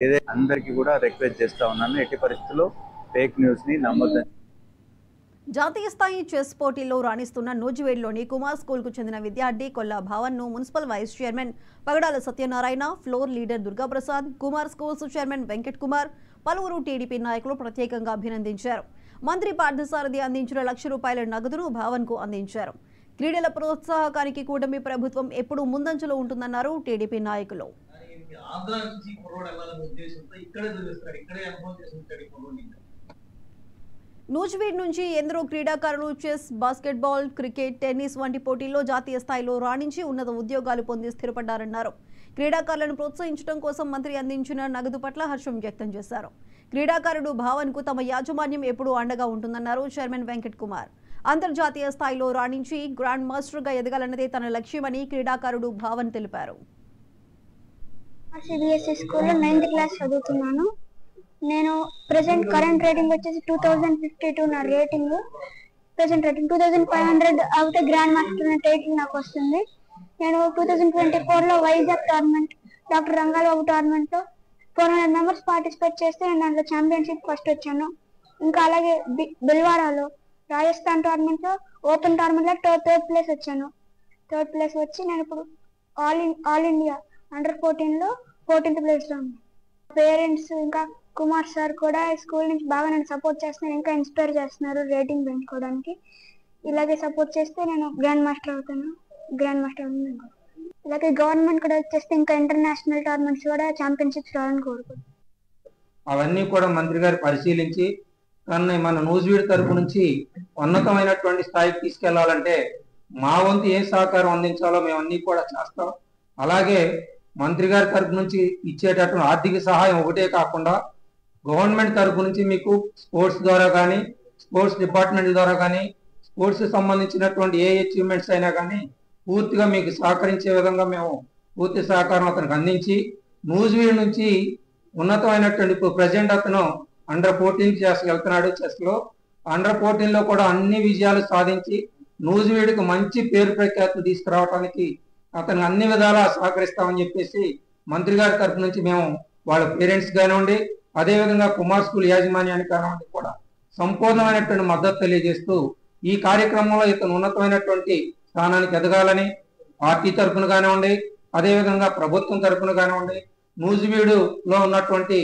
ఇదే అందరికీ కూడా రిక్వెస్ట్ చేస్తా ఉన్నాను, ఎట్టి పరిస్థితుల్లో ఫేక్ న్యూస్ ని నమ్మొద్దని. జాతీయ స్థాయి చెస్ పోటీల్లో రాణిస్తున్న నూజివేడ్లోని కుమార్ స్కూల్కు చెందిన విద్యార్థి కొల్లా భవన్ను municipal vice chairman Pagadala Satyanarayana, floor leader Durgaprasad, Kumar schools chairman Venkat Kumar, పలువురు టీడీపీ నాయకులు ప్రత్యేకంగా అభినందించారు. మంత్రి పార్థసారథి అందించిన ₹1,00,000 నగదును భవన్కు అందించారు. క్రీడల ప్రోత్సాహకానికి కూటమి ప్రభుత్వం ఎప్పుడూ ముందంజలో ఉంటుందన్నారు టీడీపీ నాయకులు. నూజివీడ్ నుంచి ఎందరో క్రీడాకారులు చెస్, బాస్కెట్బాల్, క్రికెట్, టెన్నిస్ వంటి పోటీల్లో జాతీయ స్థాయిలో రాణించి ఉన్నత ఉద్యోగాలు పొంది స్థిరపడ్డారన్నారు. క్రీడాకారులను ప్రోత్సహించడం కోసం మంత్రి అందించిన నగదు పట్ల హర్షం వ్యక్తం చేశారు. క్రీడాకారుడు భావన్కు తమ యాజమాన్యం ఎప్పుడూ అండగా ఉంటుందన్నారు చైర్మన్ వెంకట్ కుమార్. అంతర్జాతీయ స్థాయిలో రాణించి గ్రాండ్ మాస్టర్గా ఎదగాలన్నదే తన లక్ష్యమని క్రీడాకారుడు భావన్ తెలిపారు. సిబిఎస్ఈ స్కూల్లో 9th క్లాస్ చదువుతున్నాను. నేను ప్రెసెంట్ కరెంట్ రేటింగ్ వచ్చేసి 2052 నా రేటింగ్. ప్రెసెంట్ రేటింగ్ 2500 అవుతే గ్రాండ్ మాస్టర్ టైటిల్ నాకు వస్తుంది. నేను 2024లో వైజాగ్ టోర్నమెంట్, డాక్టర్ రంగారావు టోర్నమెంట్లో 400 మెంబర్స్ పార్టిసిపేట్ చేస్తే నేను దాంట్లో ఛాంపియన్షిప్ ఫస్ట్ వచ్చాను. ఇంకా అలాగే బిల్వారాలో రాజస్థాన్ టోర్నమెంట్లో ఓపెన్ టోర్నమెంట్లో థర్డ్ ప్లేస్ వచ్చాను. థర్డ్ ప్లేస్ వచ్చి నేను ఇప్పుడు ఆల్ ఇండియా అండర్-14లో 14th ప్లేస్లో ఉన్నాను. పేరెంట్స్ ఇంకా కుమార్ సార్ కూడా స్కూల్ నుంచి బాగా నన్ను సపోర్ట్ చేస్తున్నారు, ఇంకా ఇన్స్పైర్ చేస్తున్నారు రేటింగ్ పెంచుకోవడానికి. ఇలాగే సపోర్ట్ చేస్తే నేను గ్రాండ్ మాస్టర్ అవుతాను. ఇలాగే గవర్నమెంట్ కూడా వచ్చేస్తే ఇంకా ఇంటర్నేషనల్ టోర్నమెంట్స్ కూడా ఛాంపియన్షిప్స్ రావాలని కోరుకుంటున్నాను. అవన్నీ కూడా మంత్రి గారు పరిశీలించి మన నూజివీడ్ తరపు నుంచి ఉన్నతమైనటువంటి స్థాయికి తీసుకెళ్లాలంటే మా వంతు ఏ సహకారం అందించాలో మేము అన్ని కూడా చేస్తాం. అలాగే మంత్రి గారి తరపు నుంచి ఇచ్చేటటువంటి ఆర్థిక సహాయం ఒకటే కాకుండా గవర్నమెంట్ తరపు నుంచి మీకు స్పోర్ట్స్ ద్వారా కానీ, స్పోర్ట్స్ డిపార్ట్మెంట్ ద్వారా కానీ, స్పోర్ట్స్ సంబంధించినటువంటి ఏ అచీవ్మెంట్స్ అయినా కానీ పూర్తిగా మీకు సహకరించే విధంగా మేము పూర్తి సహకారం అతనికి అందించి నూజివీడ్ నుంచి ఉన్నతమైనటువంటి ఇప్పుడు ప్రజెంట్ అతను అండర్-14 వెళ్తున్నాడు. చెస్లో అండర్-14లో కూడా అన్ని విజయాలు సాధించి నూజివీడ్కి మంచి పేరు ప్రఖ్యాతులు తీసుకురావడానికి అతను అన్ని విధాలా సహకరిస్తామని చెప్పేసి మంత్రి గారి తరఫు నుంచి మేము వాళ్ళ పేరెంట్స్ కానివ్వండి, అదేవిధంగా కుమార్ స్కూల్ యాజమాన్యానికి కానివ్వండి కూడా సంపూర్ణమైనటువంటి మద్దతు తెలియజేస్తూ ఈ కార్యక్రమంలో ఇతను ఉన్నతమైనటువంటి స్థానానికి ఎదగాలని పార్టీ తరఫున కానివ్వండి, అదేవిధంగా ప్రభుత్వం తరఫున కానివ్వండి, నూజివీడులో ఉన్నటువంటి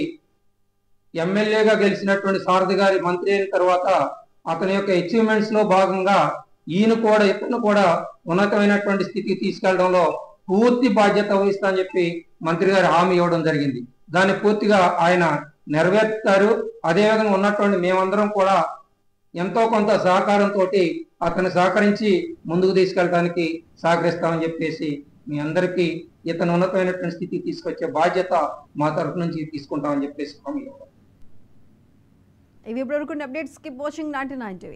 ఎమ్మెల్యేగా గెలిచినటువంటి సారథి గారి మంత్రి అయిన తర్వాత అతని యొక్క అచీవ్మెంట్స్ లో భాగంగా ఇతను కూడా ఉన్నతమైనటువంటి స్థితికి తీసుకెళ్లడంలో పూర్తి బాధ్యత వహిస్తానని చెప్పి మంత్రి గారు హామీ ఇవ్వడం జరిగింది. దాన్ని పూర్తిగా ఆయన నెరవేర్తారు. అదేవిధంగా ఉన్నటువంటి మేమందరం కూడా ఎంతో కొంత సహకారంతో అతను సహకరించి ముందుకు తీసుకెళ్ళడానికి సహకరిస్తామని చెప్పేసి మీ అందరికీ ఇతను ఉన్నతమైనటువంటి స్థితికి తీసుకొచ్చే బాధ్యత మా తరఫు నుంచి తీసుకుంటామని చెప్పేసి హామీ ఇవ్వడం. ఇవి ఇప్పుడు అప్డేట్స్. Keep watching 99 TV.